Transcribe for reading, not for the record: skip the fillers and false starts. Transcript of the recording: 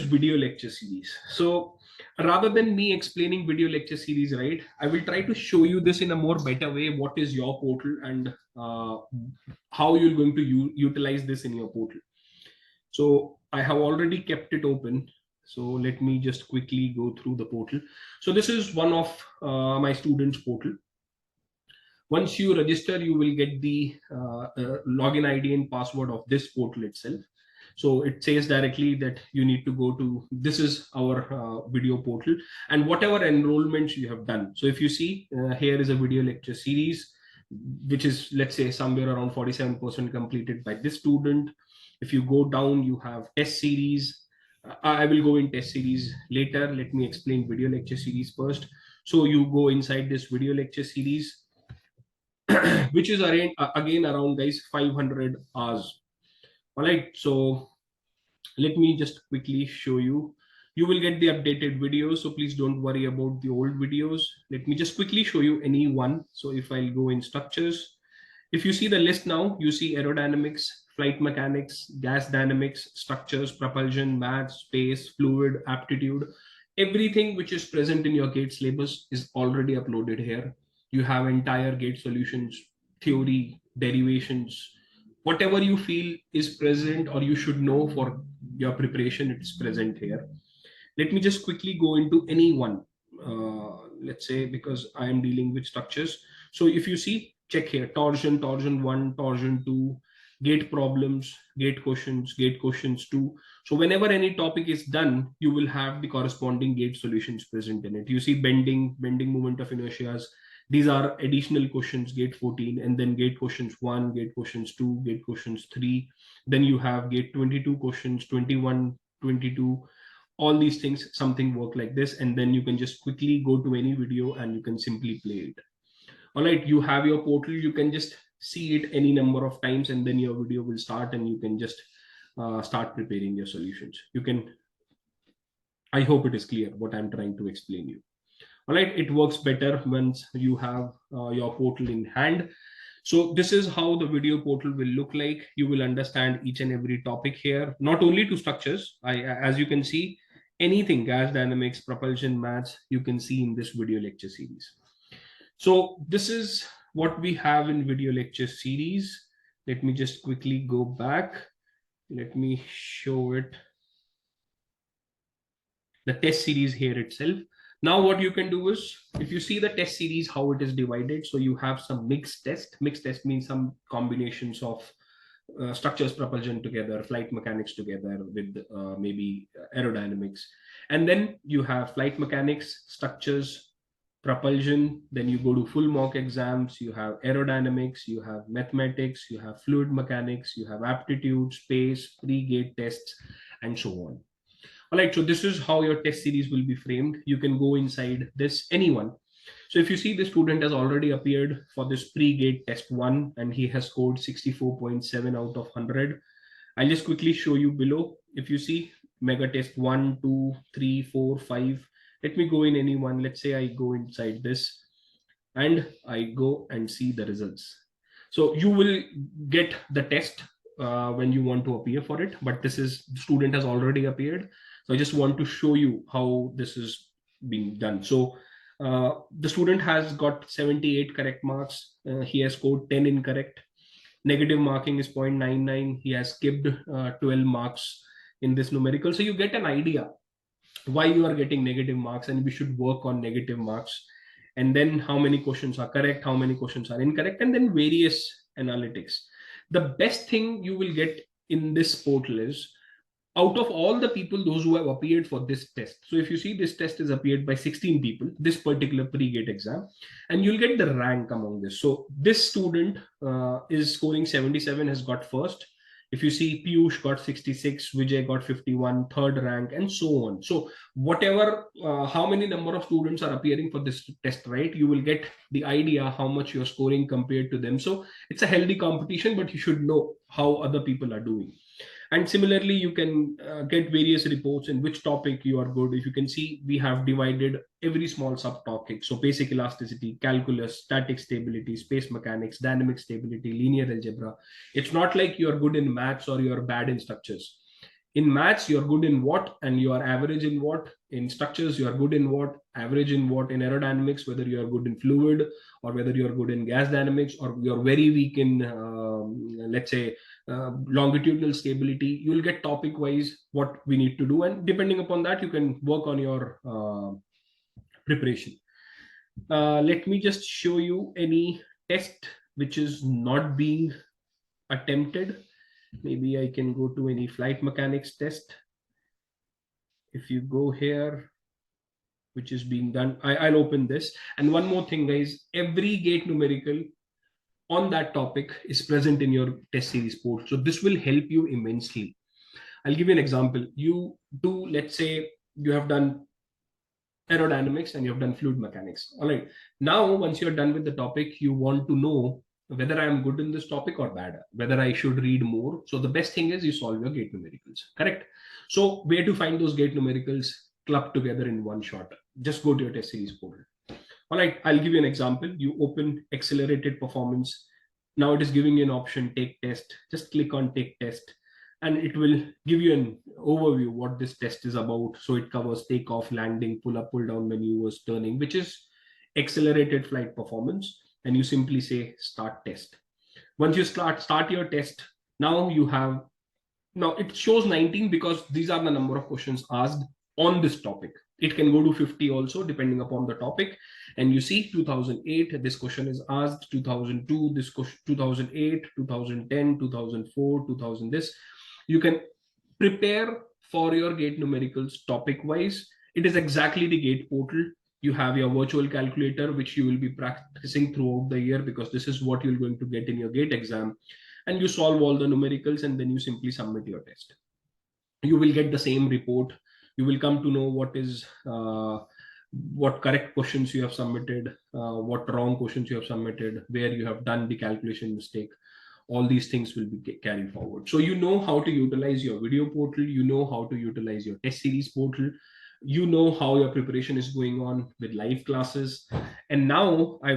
video lecture series. So rather than me explaining video lecture series, right, I will try to show you this in a more better way. What is your portal and how you're going to utilize this in your portal. So I have already kept it open. So let me just quickly go through the portal. So this is one of my students' portal. Once you register, you will get the login ID and password of this portal itself. So it says directly that you need to go to, this is our video portal and whatever enrollments you have done. So if you see here is a video lecture series, which is, let's say, somewhere around 47% completed by this student. If you go down, you have test series. I will go in test series later. Let me explain video lecture series first. So you go inside this video lecture series, which is again around, guys, 500 hours. All right, so let me just quickly show you. You will get the updated videos, so please don't worry about the old videos. Let me just quickly show you any one. So if I'll go in structures, if you see the list now, you see aerodynamics, flight mechanics, gas dynamics, structures, propulsion, maths, space, fluid, aptitude. Everything which is present in your GATE syllabus is already uploaded here. You have entire GATE solutions, theory, derivations, whatever you feel is present or you should know for your preparation, it's present here. Let me just quickly go into any one. Let's say, because I am dealing with structures. So if you see, check here, torsion, torsion 1, torsion 2, gate problems, gate questions 2. So whenever any topic is done, you will have the corresponding gate solutions present in it. You see bending moment of inertias. These are additional questions, gate 14, and then gate questions 1, gate questions 2, gate questions 3. Then you have gate 22 questions, 21, 22. All these things, something work like this, and then you can just quickly go to any video and you can simply play it. All right, you have your portal, you can just see it any number of times, and then your video will start and you can just start preparing your solutions. You can, I hope it is clear what I'm trying to explain you. All right, it works better once you have your portal in hand. So this is how the video portal will look like. You will understand each and every topic here, not only to structures. As you can see, anything, gas dynamics, propulsion, maths, you can see in this video lecture series. So this is what we have in video lecture series. Let me just quickly go back. Let me show it. The test series here itself. Now what you can do is, if you see the test series, how it is divided. So you have some mixed test. Mixed test means some combinations of structures, propulsion together, flight mechanics together with maybe aerodynamics. And then you have flight mechanics, structures, propulsion. Then you go to full mock exams. You have aerodynamics, you have mathematics, you have fluid mechanics, you have aptitude, space, pre-gate tests, and so on. All right, so this is how your test series will be framed. You can go inside this, anyone. So if you see, the student has already appeared for this pre-gate test 1 and he has scored 64.7 out of 100. I'll just quickly show you below. If you see mega test 1, 2, 3, 4, 5. Let me go in any one. Let's say I go inside this and I go and see the results. So you will get the test when you want to appear for it, but this is, student has already appeared. So I just want to show you how this is being done. So the student has got 78 correct marks. He has scored 10 incorrect. Negative marking is 0.99. He has skipped 12 marks in this numerical. So you get an idea why you are getting negative marks, and we should work on negative marks. And then how many questions are correct, how many questions are incorrect, and then various analytics. The best thing you will get in this portal is, out of all the people, those who have appeared for this test. So if you see, this test is appeared by 16 people, this particular pre-gate exam, and you'll get the rank among this. So this student is scoring 77, has got first. If you see, Piyush got 66, Vijay got 51, third rank, and so on. So whatever, how many number of students are appearing for this test, right? You will get the idea how much you're scoring compared to them. So it's a healthy competition, but you should know how other people are doing. And similarly, you can get various reports in which topic you are good. If you can see, we have divided every small subtopic. So basic elasticity, calculus, static stability, space mechanics, dynamic stability, linear algebra. It's not like you're good in maths or you're bad in structures. In maths, you're good in what and you are average in what. In structures, you are good in what, average in what. In aerodynamics, whether you are good in fluid or whether you are good in gas dynamics, or you're very weak in, let's say, longitudinal stability. You will get topic wise what we need to do, and depending upon that, you can work on your preparation. Let me just show you any test which is not being attempted. Maybe I can go to any flight mechanics test. If you go here, which is being done, I'll open this. And one more thing, guys, every gate numerical on that topic is present in your test series portal. So this will help you immensely. I'll give you an example. You do, let's say, you have done aerodynamics and you have done fluid mechanics. All right. Now, once you're done with the topic, you want to know whether I am good in this topic or bad, whether I should read more. So the best thing is you solve your gate numericals, correct? So where to find those gate numericals clubbed together in one shot? Just go to your test series portal. All right, I'll give you an example. You open accelerated performance. Now it is giving you an option, take test. Just click on take test and it will give you an overview what this test is about. So it covers takeoff, landing, pull up, pull down maneuvers, turning, which is accelerated flight performance. And you simply say start test. Once you start your test, now you have, now it shows 19 because these are the number of questions asked on this topic. It can go to 50 also depending upon the topic. And you see 2008, this question is asked, 2002, this question, 2008, 2010, 2004, 2000, this. You can prepare for your gate numericals topic wise. It is exactly the gate portal. You have your virtual calculator, which you will be practicing throughout the year because this is what you're going to get in your gate exam. And you solve all the numericals and then you simply submit your test. You will get the same report. You will come to know what correct questions you have submitted, what wrong questions you have submitted, where you have done the calculation mistake. All these things will be carried forward. So you know how to utilize your video portal, you know how to utilize your test series portal, you know how your preparation is going on with live classes. And now I will